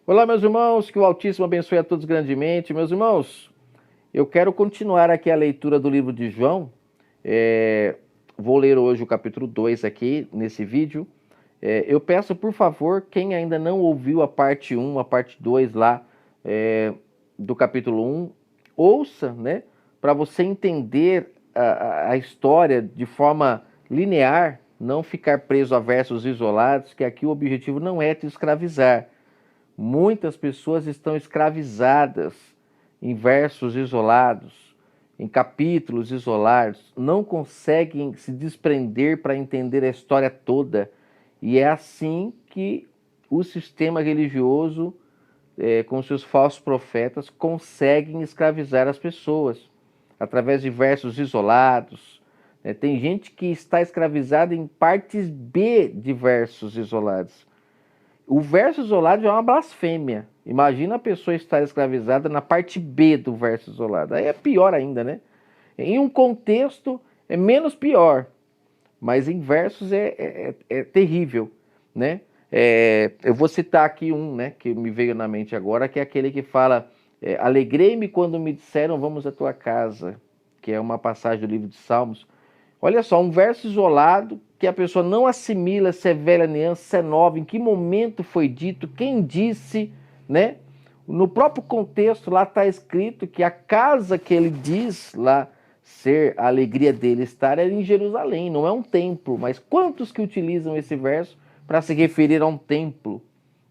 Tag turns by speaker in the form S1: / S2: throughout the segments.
S1: Olá, meus irmãos, que o Altíssimo abençoe a todos grandemente. Meus irmãos, eu quero continuar aqui a leitura do livro de João. Vou ler hoje o capítulo 2 aqui, nesse vídeo. Eu peço, por favor, quem ainda não ouviu a parte 1, a parte 2 lá do capítulo 1, ouça, né? Para você entender a história de forma linear, não ficar preso a versos isolados, que aqui o objetivo não é te escravizar. Muitas pessoas estão escravizadas em versos isolados, em capítulos isolados, não conseguem se desprender para entender a história toda. E é assim que o sistema religioso, com seus falsos profetas, conseguem escravizar as pessoas através de versos isolados. Tem gente que está escravizada em partes B de versos isolados. O verso isolado já é uma blasfêmia. Imagina a pessoa estar escravizada na parte B do verso isolado. Aí é pior ainda, né? Em um contexto é menos pior, mas em versos é terrível, né? Eu vou citar aqui um, né, que me veio na mente agora, que é aquele que fala: alegrei-me quando me disseram vamos à tua casa, que é uma passagem do livro de Salmos. Olha só, um verso isolado que a pessoa não assimila se é velha aliança, se é nova, em que momento foi dito, quem disse, né? No próprio contexto lá está escrito que a casa que ele diz lá ser a alegria dele estar é em Jerusalém, não é um templo. Mas quantos que utilizam esse verso para se referir a um templo,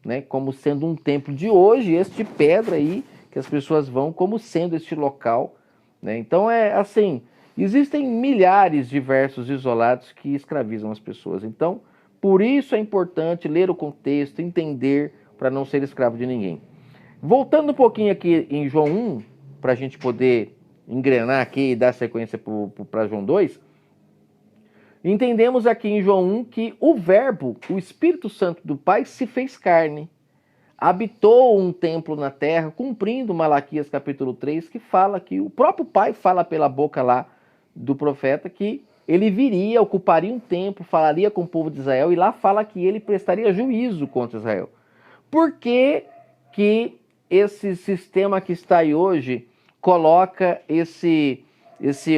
S1: né? Como sendo um templo de hoje, este pedra aí que as pessoas vão como sendo este local, né? Então é assim, existem milhares de versos isolados que escravizam as pessoas. Então, por isso é importante ler o contexto, entender, para não ser escravo de ninguém. Voltando um pouquinho aqui em João 1, para a gente poder engrenar aqui e dar sequência para João 2, entendemos aqui em João 1 que o Verbo, o Espírito Santo do Pai, se fez carne, habitou um templo na terra, cumprindo Malaquias capítulo 3, que fala que o próprio Pai fala pela boca lá do profeta que ele viria, ocuparia um templo, falaria com o povo de Israel, e lá fala que ele prestaria juízo contra Israel. Por que que esse sistema que está aí hoje coloca esse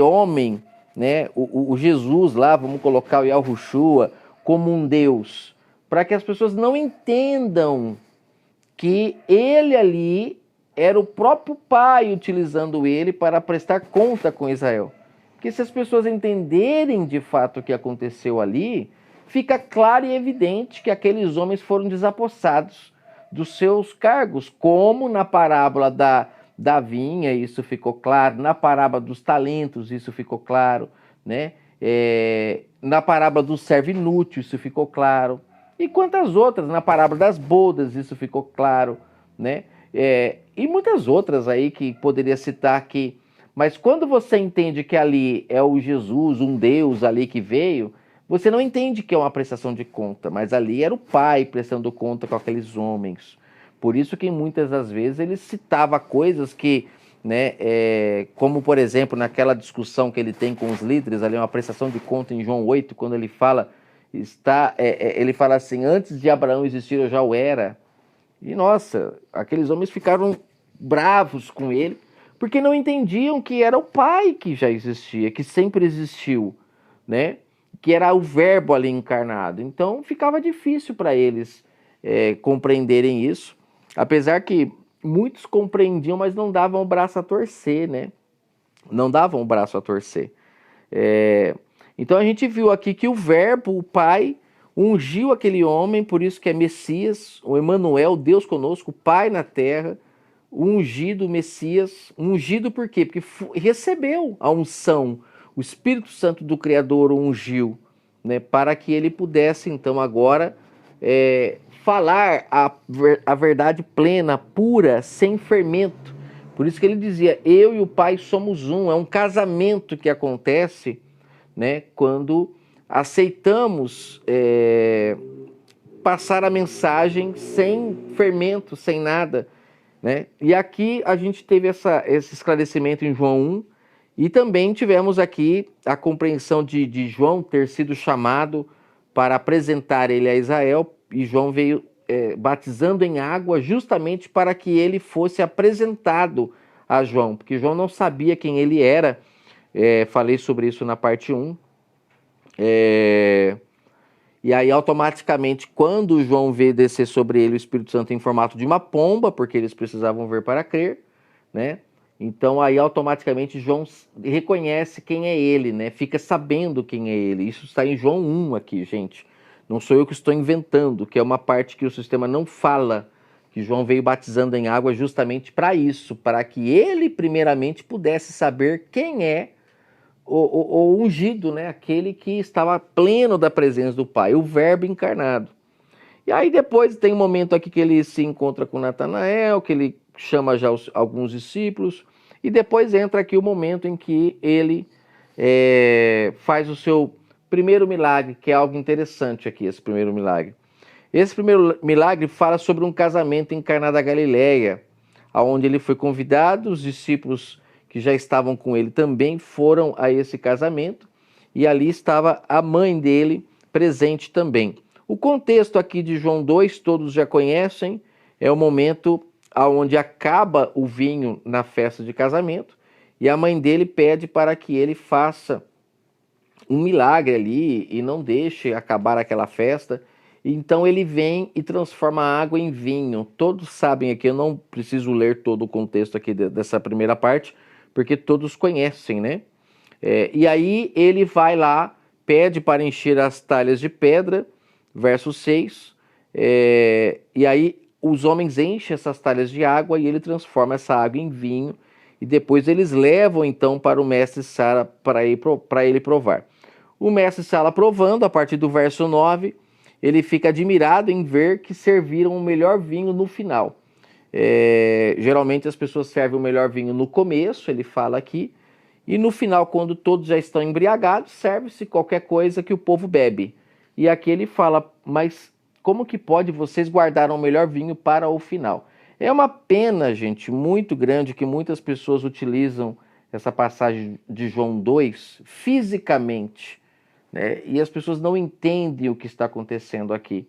S1: homem, né, o Jesus lá, vamos colocar o Yahushua, como um Deus? Para que as pessoas não entendam que ele ali era o próprio Pai utilizando ele para prestar conta com Israel. Porque se as pessoas entenderem de fato o que aconteceu ali, fica claro e evidente que aqueles homens foram desapossados dos seus cargos, como na parábola da vinha, isso ficou claro, na parábola dos talentos, isso ficou claro, né? Na parábola do servo inútil, isso ficou claro. E quantas outras, na parábola das bodas, isso ficou claro, né? E muitas outras aí que poderia citar aqui. Mas quando você entende que ali é o Jesus, um Deus ali que veio, você não entende que é uma prestação de conta, mas ali era o Pai prestando conta com aqueles homens. Por isso que muitas das vezes ele citava coisas que, né, como por exemplo naquela discussão que ele tem com os líderes, ali uma prestação de conta em João 8, quando ele fala ele fala assim: antes de Abraão existir eu já o era. E nossa, aqueles homens ficaram bravos com ele, porque não entendiam que era o Pai que já existia, que sempre existiu, né? Que era o Verbo ali encarnado. Então ficava difícil para eles compreenderem isso, apesar que muitos compreendiam, mas não davam o braço a torcer, né? Não davam o braço a torcer. Então a gente viu aqui que o Verbo, o Pai, ungiu aquele homem, por isso que é Messias, o Emanuel, Deus conosco, o Pai na terra, o ungido, o Messias. Ungido por quê? Porque recebeu a unção, o Espírito Santo do Criador o ungiu, né, para que ele pudesse então agora falar a verdade plena, pura, sem fermento. Por isso que ele dizia: eu e o Pai somos um. É um casamento que acontece, né, quando aceitamos passar a mensagem sem fermento, sem nada, né? E aqui a gente teve esse esclarecimento em João 1, e também tivemos aqui a compreensão de João ter sido chamado para apresentar ele a Israel, e João veio batizando em água justamente para que ele fosse apresentado a João, porque João não sabia quem ele era. Falei sobre isso na parte 1. E aí, automaticamente, quando João vê descer sobre ele o Espírito Santo em formato de uma pomba, porque eles precisavam ver para crer, né? Então, aí, automaticamente, João reconhece quem é ele, né? Fica sabendo quem é ele. Isso está em João 1 aqui, gente. Não sou eu que estou inventando, que é uma parte que o sistema não fala, que João veio batizando em água justamente para isso, para que ele, primeiramente, pudesse saber quem é o ungido, né? Aquele que estava pleno da presença do Pai, o Verbo encarnado. E aí depois tem um momento aqui que ele se encontra com Natanael, que ele chama já alguns discípulos, e depois entra aqui o momento em que ele faz o seu primeiro milagre, que é algo interessante aqui, esse primeiro milagre. Esse primeiro milagre fala sobre um casamento em Caná da Galileia, onde ele foi convidado, os discípulos que já estavam com ele também foram a esse casamento, e ali estava a mãe dele presente também. O contexto aqui de João 2, todos já conhecem, é o momento onde acaba o vinho na festa de casamento, e a mãe dele pede para que ele faça um milagre ali e não deixe acabar aquela festa. Então ele vem e transforma a água em vinho. Todos sabem aqui, eu não preciso ler todo o contexto aqui dessa primeira parte, porque todos conhecem, né? E aí ele vai lá, pede para encher as talhas de pedra, verso 6, e aí os homens enchem essas talhas de água e ele transforma essa água em vinho, e depois eles levam então para o mestre Sala para ele provar. O mestre Sala provando, a partir do verso 9, ele fica admirado em ver que serviram o melhor vinho no final. Geralmente as pessoas servem o melhor vinho no começo, ele fala aqui, e no final, quando todos já estão embriagados, serve-se qualquer coisa que o povo bebe. E aqui ele fala, mas como que pode vocês guardaram o melhor vinho para o final? É uma pena, gente, muito grande que muitas pessoas utilizam essa passagem de João 2 fisicamente, né? E as pessoas não entendem o que está acontecendo aqui,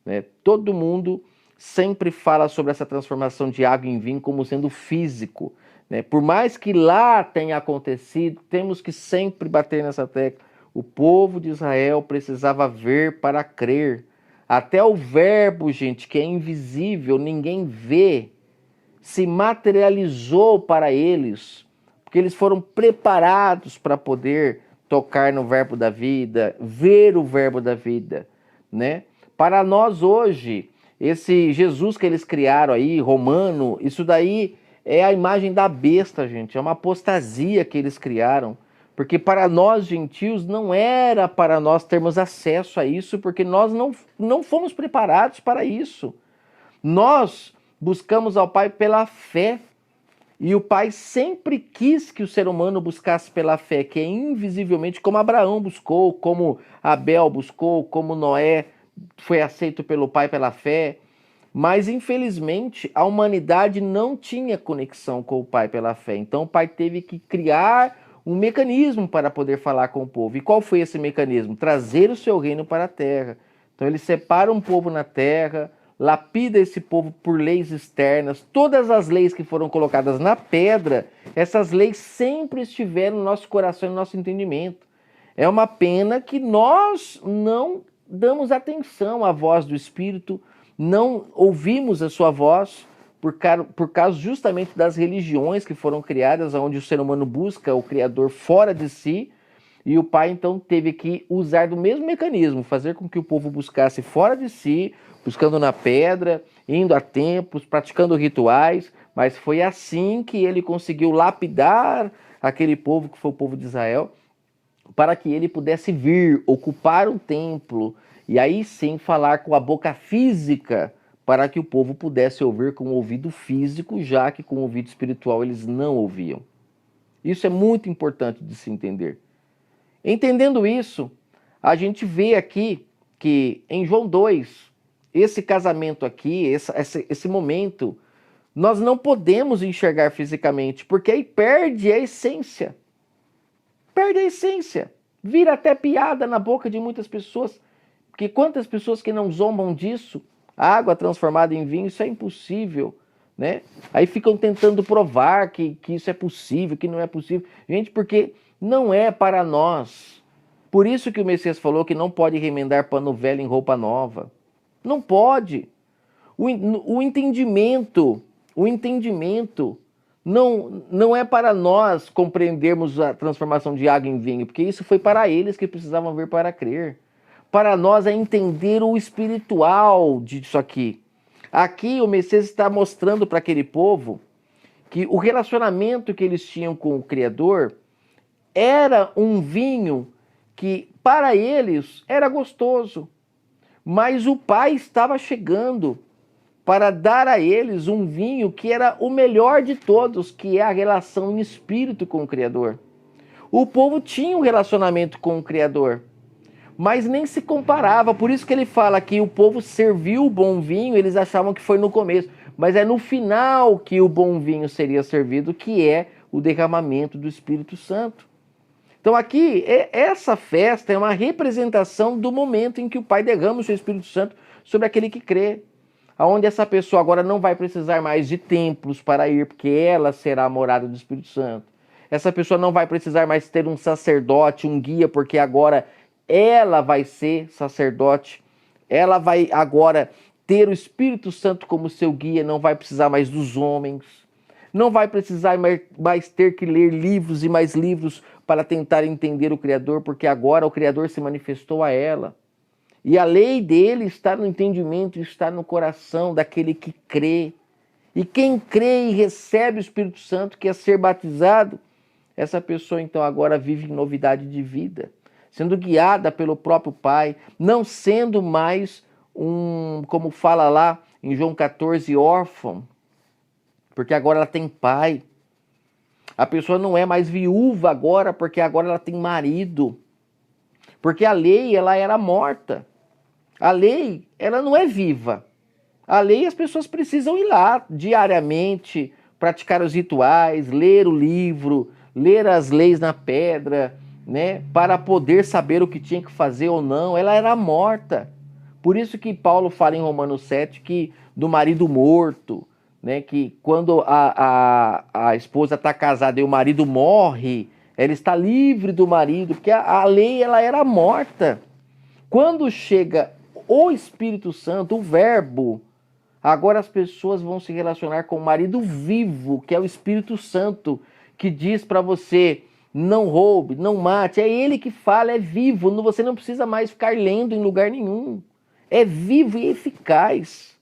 S1: né? Todo mundo sempre fala sobre essa transformação de água em vinho como sendo físico, né? Por mais que lá tenha acontecido, temos que sempre bater nessa tecla. O povo de Israel precisava ver para crer. Até o verbo, gente, que é invisível, ninguém vê, se materializou para eles, porque eles foram preparados para poder tocar no verbo da vida, ver o verbo da vida, né? Para nós hoje, esse Jesus que eles criaram aí, romano, isso daí é a imagem da besta, gente. É uma apostasia que eles criaram. Porque para nós gentios não era para nós termos acesso a isso, porque nós não fomos preparados para isso. Nós buscamos ao Pai pela fé. E o Pai sempre quis que o ser humano buscasse pela fé, que é invisivelmente como Abraão buscou, como Abel buscou, como Noé foi aceito pelo Pai pela fé. Mas, infelizmente, a humanidade não tinha conexão com o Pai pela fé. Então, o Pai teve que criar um mecanismo para poder falar com o povo. E qual foi esse mecanismo? Trazer o seu reino para a terra. Então, ele separa um povo na terra, lapida esse povo por leis externas. Todas as leis que foram colocadas na pedra, essas leis sempre estiveram no nosso coração e no nosso entendimento. É uma pena que nós não damos atenção à voz do Espírito, não ouvimos a sua voz por causa justamente das religiões que foram criadas, onde o ser humano busca o Criador fora de si, e o Pai então teve que usar do mesmo mecanismo, fazer com que o povo buscasse fora de si, buscando na pedra, indo a templos, praticando rituais, mas foi assim que ele conseguiu lapidar aquele povo que foi o povo de Israel, para que ele pudesse vir, ocupar um templo, e aí sim falar com a boca física, para que o povo pudesse ouvir com o ouvido físico, já que com o ouvido espiritual eles não ouviam. Isso é muito importante de se entender. Entendendo isso, a gente vê aqui que em João 2, esse casamento aqui, esse momento, nós não podemos enxergar fisicamente, porque aí perde a essência. Perde a essência. Vira até piada na boca de muitas pessoas. Porque quantas pessoas que não zombam disso, Água transformada em vinho, isso é impossível, né? Aí ficam tentando provar que isso é possível, que não é possível. Gente, porque não é para nós. Por isso que o Messias falou que não pode remendar pano velho em roupa nova. Não pode. O entendimento não é para nós compreendermos a transformação de água em vinho, porque isso foi para eles que precisavam ver para crer. Para nós é entender o espiritual disso aqui. Aqui o Messias está mostrando para aquele povo que o relacionamento que eles tinham com o Criador era um vinho que para eles era gostoso, mas o Pai estava chegando para dar a eles um vinho que era o melhor de todos, que é a relação em espírito com o Criador. O povo tinha um relacionamento com o Criador, mas nem se comparava. Por isso que ele fala que o povo serviu o bom vinho, eles achavam que foi no começo, mas é no final que o bom vinho seria servido, que é o derramamento do Espírito Santo. Então aqui, essa festa é uma representação do momento em que o Pai derrama o seu Espírito Santo sobre aquele que crê. Onde essa pessoa agora não vai precisar mais de templos para ir, porque ela será a morada do Espírito Santo. Essa pessoa não vai precisar mais ter um sacerdote, um guia, porque agora ela vai ser sacerdote. Ela vai agora ter o Espírito Santo como seu guia, não vai precisar mais dos homens. Não vai precisar mais ter que ler livros e mais livros para tentar entender o Criador, porque agora o Criador se manifestou a ela. E a lei dele está no entendimento, está no coração daquele que crê. E quem crê e recebe o Espírito Santo, que é ser batizado, essa pessoa então agora vive em novidade de vida, sendo guiada pelo próprio Pai, não sendo mais como fala lá em João 14, órfão, porque agora ela tem pai. A pessoa não é mais viúva agora, porque agora ela tem marido. Porque a lei, ela era morta. A lei, ela não é viva. A lei, as pessoas precisam ir lá diariamente, praticar os rituais, ler o livro, ler as leis na pedra, né, para poder saber o que tinha que fazer ou não. Ela era morta. Por isso que Paulo fala em Romanos 7 que do marido morto, né, que quando a esposa está casada e o marido morre, ela está livre do marido, porque a lei ela era morta. Quando chega o Espírito Santo, o Verbo, agora as pessoas vão se relacionar com o marido vivo, que é o Espírito Santo, que diz para você, não roube, não mate. É ele que fala, é vivo, você não precisa mais ficar lendo em lugar nenhum. É vivo e eficaz.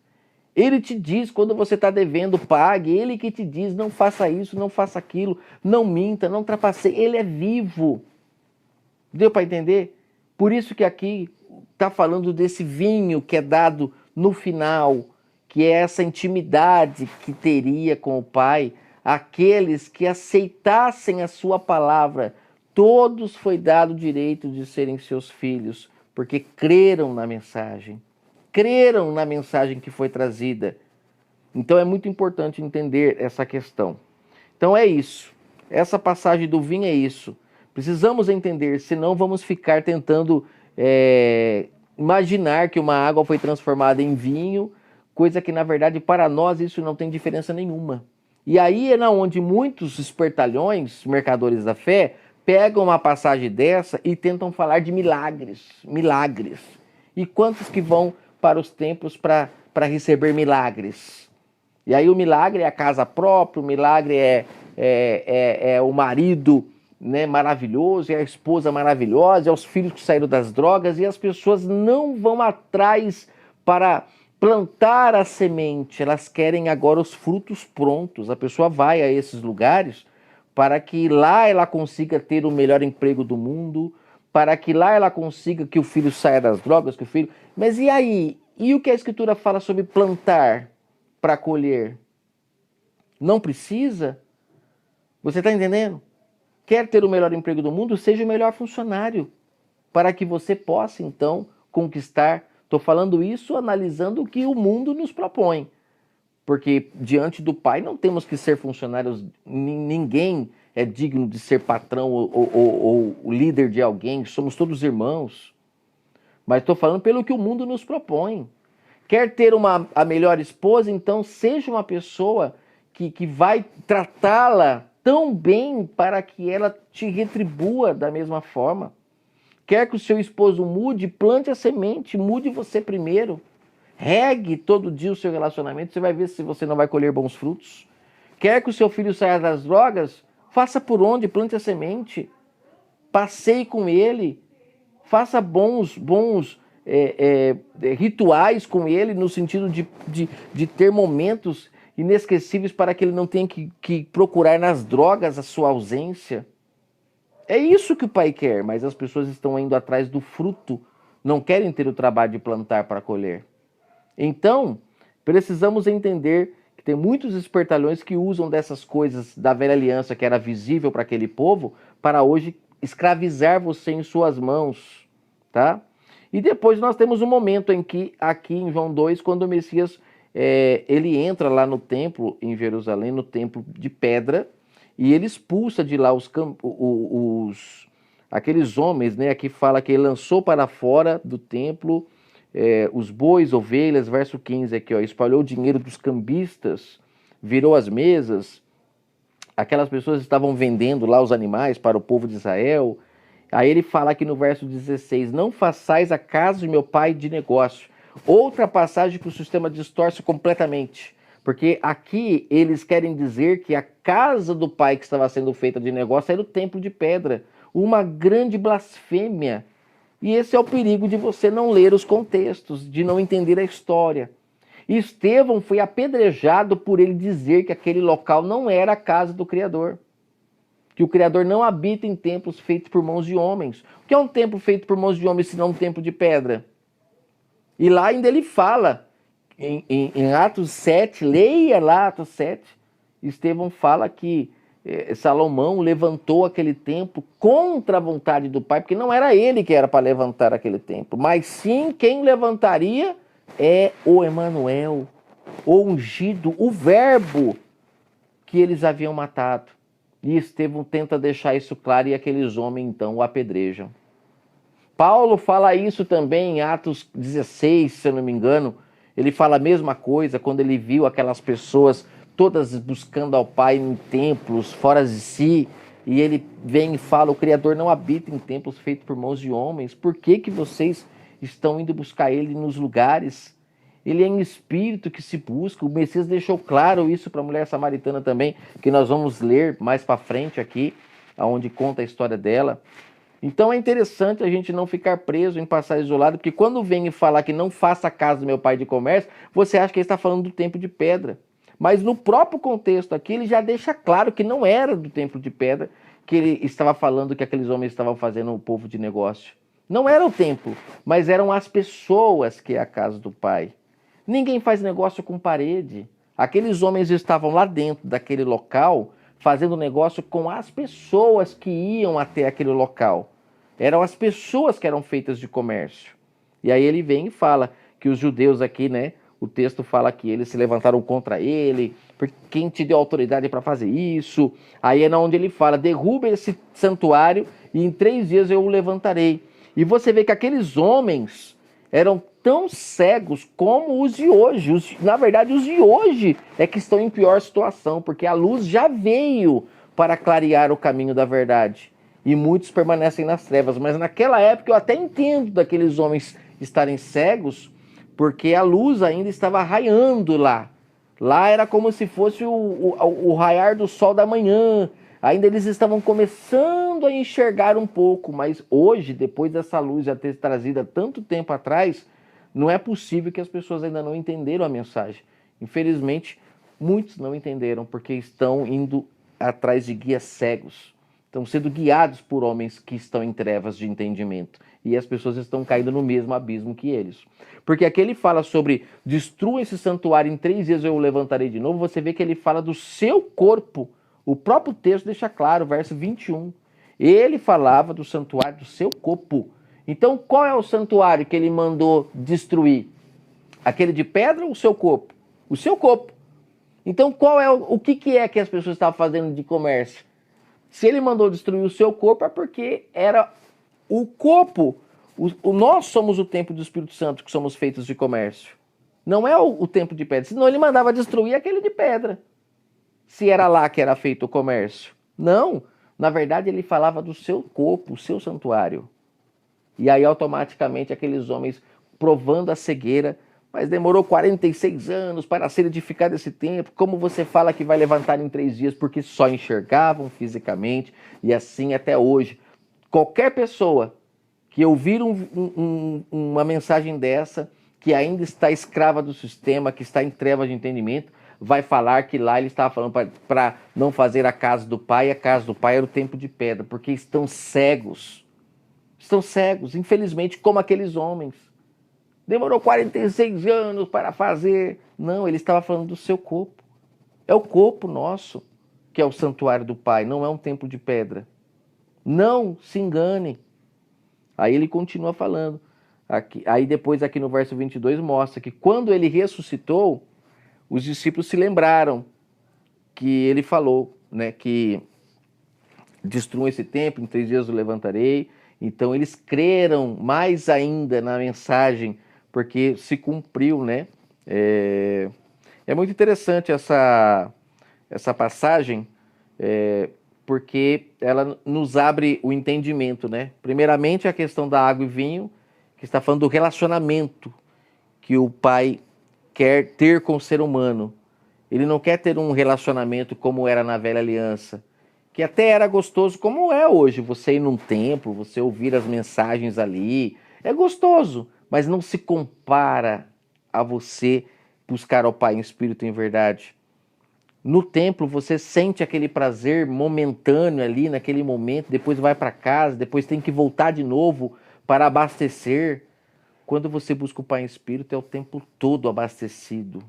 S1: Ele te diz quando você está devendo, pague. Ele que te diz, não faça isso, não faça aquilo, não minta, não trapaceie. Ele é vivo. Deu para entender? Por isso que aqui está falando desse vinho que é dado no final, que é essa intimidade que teria com o Pai, aqueles que aceitassem a sua palavra, todos foi dado o direito de serem seus filhos, porque creram na mensagem que foi trazida. Então é muito importante entender essa questão. Então é isso. Essa passagem do vinho é isso. Precisamos entender, senão vamos ficar tentando imaginar que uma água foi transformada em vinho, coisa que na verdade para nós isso não tem diferença nenhuma. E aí é onde muitos espertalhões, mercadores da fé, pegam uma passagem dessa e tentam falar de milagres. E quantos que vão para os templos para receber milagres? E aí o milagre é a casa própria, o milagre é o marido, né, maravilhoso, é a esposa maravilhosa, é os filhos que saíram das drogas, e as pessoas não vão atrás para plantar a semente, elas querem agora os frutos prontos. A pessoa vai a esses lugares para que lá ela consiga ter o melhor emprego do mundo, para que lá ela consiga que o filho saia das drogas, que o filho... Mas e aí? E o que a Escritura fala sobre plantar para colher? Não precisa? Você está entendendo? Quer ter o melhor emprego do mundo? Seja o melhor funcionário, para que você possa, então, conquistar. Estou falando isso analisando o que o mundo nos propõe. Porque diante do Pai não temos que ser funcionários, ninguém é digno de ser patrão ou líder de alguém, somos todos irmãos. Mas estou falando pelo que o mundo nos propõe. Quer ter a melhor esposa? Então seja uma pessoa que vai tratá-la tão bem para que ela te retribua da mesma forma. Quer que o seu esposo mude? Plante a semente, mude você primeiro. Regue todo dia o seu relacionamento, você vai ver se você não vai colher bons frutos. Quer que o seu filho saia das drogas? Faça por onde? Plante a semente. Passeie com ele. Faça bons rituais com ele, no sentido de ter momentos inesquecíveis para que ele não tenha que procurar nas drogas a sua ausência. É isso que o pai quer, mas as pessoas estão indo atrás do fruto, não querem ter o trabalho de plantar para colher. Então, precisamos entender que tem muitos espertalhões que usam dessas coisas da velha aliança, que era visível para aquele povo, para hoje escravizar você em suas mãos, tá? E depois nós temos um momento em que, aqui em João 2, quando o Messias ele entra lá no templo em Jerusalém, no templo de pedra, e ele expulsa de lá aqueles homens, né? Aqui fala que ele lançou para fora do templo os bois, ovelhas, verso 15 aqui, ó, espalhou o dinheiro dos cambistas, virou as mesas, aquelas pessoas estavam vendendo lá os animais para o povo de Israel. Aí ele fala aqui no verso 16, não façais a casa de meu pai de negócio. Outra passagem que o sistema distorce completamente, porque aqui eles querem dizer que a casa do pai que estava sendo feita de negócio era o templo de pedra, uma grande blasfêmia. E esse é o perigo de você não ler os contextos, de não entender a história. E Estevão foi apedrejado por ele dizer que aquele local não era a casa do Criador. Que o Criador não habita em templos feitos por mãos de homens. O que é um templo feito por mãos de homens, se não um templo de pedra? E lá ainda ele fala, em Atos 7, leia lá Atos 7, Estevão fala que Salomão levantou aquele templo contra a vontade do Pai, porque não era ele que era para levantar aquele templo, mas sim quem levantaria é o Emanuel, o ungido, o verbo que eles haviam matado. E Estevão tenta deixar isso claro e aqueles homens então o apedrejam. Paulo fala isso também em Atos 16, se eu não me engano. Ele fala a mesma coisa quando ele viu aquelas pessoas todas buscando ao Pai em templos, fora de si. E ele vem e fala, o Criador não habita em templos feitos por mãos de homens. Por que que vocês estão indo buscar ele nos lugares? Ele é em espírito que se busca. O Messias deixou claro isso para a mulher samaritana também, que nós vamos ler mais para frente aqui, onde conta a história dela. Então é interessante a gente não ficar preso em passar isolado, porque quando vem e falar que não faça a casa do meu pai de comércio, você acha que ele está falando do templo de pedra. Mas no próprio contexto aqui, ele já deixa claro que não era do templo de pedra que ele estava falando que aqueles homens estavam fazendo o povo de negócio. Não era o templo, mas eram as pessoas que é a casa do pai. Ninguém faz negócio com parede. Aqueles homens estavam lá dentro daquele local fazendo negócio com as pessoas que iam até aquele local. Eram as pessoas que eram feitas de comércio. E aí ele vem e fala que os judeus aqui, né? O texto fala que eles se levantaram contra ele, porque quem te deu autoridade para fazer isso? Aí é onde ele fala, derruba esse santuário e em 3 dias eu o levantarei. E você vê que aqueles homens eram tão cegos como os de hoje. Na verdade, os de hoje é que estão em pior situação, porque a luz já veio para clarear o caminho da verdade. E muitos permanecem nas trevas. Mas naquela época eu até entendo daqueles homens estarem cegos, porque a luz ainda estava raiando lá. Lá era como se fosse o raiar do sol da manhã. Ainda eles estavam começando a enxergar um pouco, mas hoje, depois dessa luz já ter trazida tanto tempo atrás, não é possível que as pessoas ainda não entenderam a mensagem. Infelizmente, muitos não entenderam, porque estão indo atrás de guias cegos. Estão sendo guiados por homens que estão em trevas de entendimento. E as pessoas estão caindo no mesmo abismo que eles. Porque aqui ele fala sobre, destrua esse santuário, em 3 dias eu o levantarei de novo. Você vê que ele fala do seu corpo. O próprio texto deixa claro, verso 21. Ele falava do santuário do seu corpo. Então, qual é o santuário que ele mandou destruir? Aquele de pedra ou o seu corpo? O seu corpo. Então, qual é o que é que as pessoas estavam fazendo de comércio? Se ele mandou destruir o seu corpo, é porque era o corpo. Nós somos o templo do Espírito Santo, que somos feitos de comércio. Não é o templo de pedra, senão ele mandava destruir aquele de pedra. Se era lá que era feito o comércio. Não, na verdade ele falava do seu corpo, o seu santuário. E aí automaticamente aqueles homens provando a cegueira, mas demorou 46 anos para ser edificado esse templo. Como você fala que vai levantar em 3 dias? Porque só enxergavam fisicamente, e assim até hoje. Qualquer pessoa que ouvir uma mensagem dessa, que ainda está escrava do sistema, que está em trevas de entendimento, vai falar que lá ele estava falando para não fazer a casa do pai, e a casa do pai era o templo de pedra, porque estão cegos. Estão cegos, infelizmente, como aqueles homens. Demorou 46 anos para fazer. Não, ele estava falando do seu corpo. É o corpo nosso que é o santuário do Pai, não é um templo de pedra. Não se engane. Aí ele continua falando. Aí depois aqui no verso 22 mostra que quando ele ressuscitou, os discípulos se lembraram que ele falou, né, que destruam esse templo, em 3 dias o levantarei. Então eles creram mais ainda na mensagem, porque se cumpriu, né? É muito interessante essa passagem, porque ela nos abre o entendimento, né? Primeiramente a questão da água e vinho, que está falando do relacionamento que o Pai quer ter com o ser humano. Ele não quer ter um relacionamento como era na velha aliança, que até era gostoso como é hoje, você ir num templo, você ouvir as mensagens ali, é gostoso, mas não se compara a você buscar ao Pai em espírito e em verdade. No templo você sente aquele prazer momentâneo ali, naquele momento, depois vai para casa, depois tem que voltar de novo para abastecer. Quando você busca o Pai em espírito, é o tempo todo abastecido.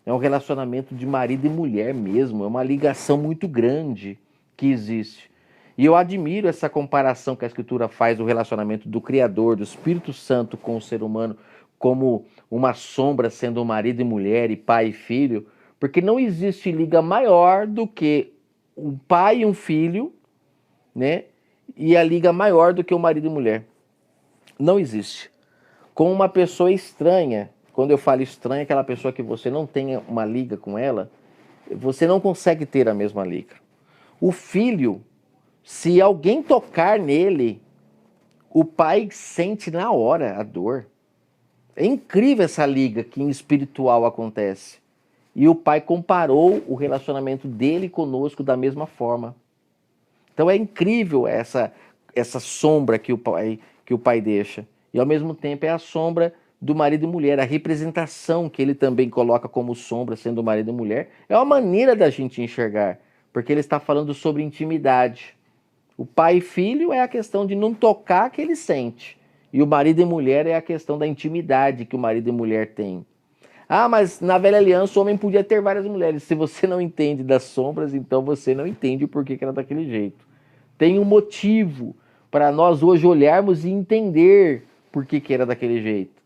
S1: É um relacionamento de marido e mulher mesmo, é uma ligação muito grande que existe. E eu admiro essa comparação que a Escritura faz do relacionamento do Criador, do Espírito Santo com o ser humano, como uma sombra sendo marido e mulher, e pai e filho, porque não existe liga maior do que um pai e um filho, né? E a liga maior do que o marido e mulher. Não existe. Com uma pessoa estranha, quando eu falo estranha, aquela pessoa que você não tem uma liga com ela, você não consegue ter a mesma liga. O filho, se alguém tocar nele, o pai sente na hora a dor. É incrível essa liga que em espiritual acontece. E o pai comparou o relacionamento dele conosco da mesma forma. Então é incrível essa sombra que o pai deixa. E ao mesmo tempo é a sombra do marido e mulher, a representação que ele também coloca como sombra, sendo marido e mulher, é uma maneira da gente enxergar, porque ele está falando sobre intimidade. O pai e filho é a questão de não tocar que ele sente, e o marido e mulher é a questão da intimidade que o marido e mulher têm. Ah, mas na velha aliança o homem podia ter várias mulheres. Se você não entende das sombras, então você não entende o porquê que era daquele jeito. Tem um motivo para nós hoje olharmos e entender por que era daquele jeito,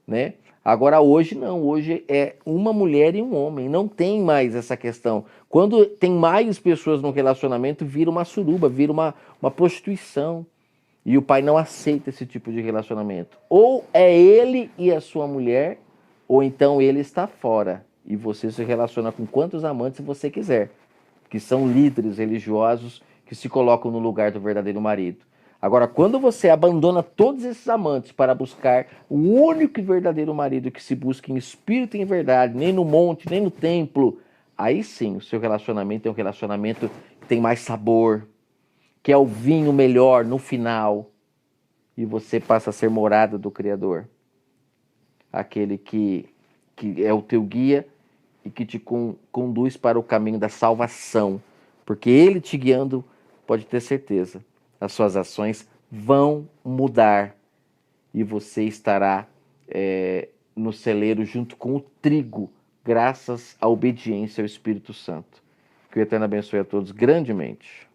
S1: né? Agora hoje não, hoje é uma mulher e um homem, não tem mais essa questão. Quando tem mais pessoas no relacionamento, vira uma suruba, vira uma prostituição. E o pai não aceita esse tipo de relacionamento. Ou é ele e a sua mulher, ou então ele está fora. E você se relaciona com quantos amantes você quiser, que são líderes religiosos que se colocam no lugar do verdadeiro marido. Agora, quando você abandona todos esses amantes para buscar o único e verdadeiro marido que se busca em espírito e em verdade, nem no monte, nem no templo, aí sim o seu relacionamento é um relacionamento que tem mais sabor, que é o vinho melhor no final, e você passa a ser morada do Criador. Aquele que é o teu guia e que te conduz para o caminho da salvação. Porque ele te guiando, pode ter certeza, as suas ações vão mudar e você estará no celeiro junto com o trigo, graças à obediência ao Espírito Santo. Que o Eterno abençoe a todos grandemente.